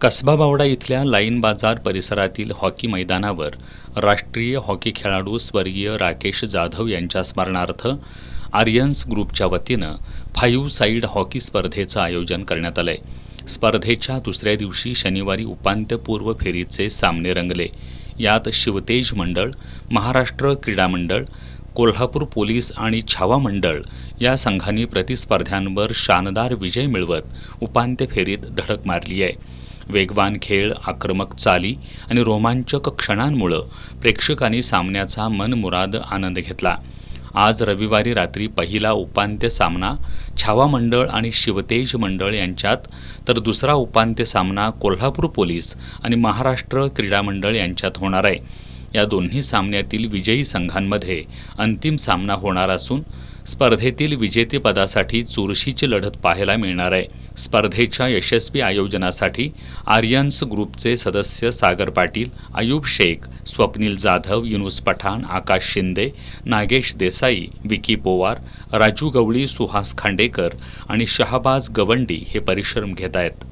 कसबा बावडा इथल्या लाईन बाजार परिसरातील हॉकी मैदानावर राष्ट्रीय हॉकी खेळाडू स्वर्गीय राकेश जाधव यांच्या स्मरणार्थ आर्यन्स ग्रुपच्या वतीनं 5 साईड हॉकी स्पर्धेचं आयोजन करण्यात आलंय। स्पर्धेच्या दुसऱ्या दिवशी शनिवारी उपांत्यपूर्व फेरीचे सामने रंगले। यात शिवतेज मंडळ, महाराष्ट्र क्रीडा मंडळ, कोल्हापूर पोलीस आणि छावा मंडळ या संघांनी प्रतिस्पर्ध्यांवर शानदार विजय मिळवत उपांत्य फेरीत धडक मारली आहे। वेगवान खेळ, आक्रमक चाली आणि रोमांचक क्षणांमुळे प्रेक्षकांनी सामन्याचा मनमुराद आनंद घेतला। आज रविवारी रात्री पहिला उपांत्य सामना छावा मंडळ आणि शिवतेज मंडळ यांच्यात, तर दुसरा उपांत्य सामना कोल्हापूर पोलीस आणि महाराष्ट्र क्रीडा मंडळ यांच्यात होणार आहे। या दोन्ही सामन्यातील विजयी संघांमध्ये अंतिम सामना होणार असून स्पर्धेतील विजेतेपदासाठी चुरशीची लढत पाहायला मिळणार आहे। स्पर्धेच्या यशस्वी आयोजनासाठी आर्यन्स ग्रुपचे सदस्य सागर पाटील, अयूब शेख, स्वप्नील जाधव, युनुस पठाण, आकाश शिंदे, नागेश देसाई, विकी पोवार, राजू गवळी, सुहास खांडेकर आणि शहाबाज गवंडी हे परिश्रम घेत आहेत।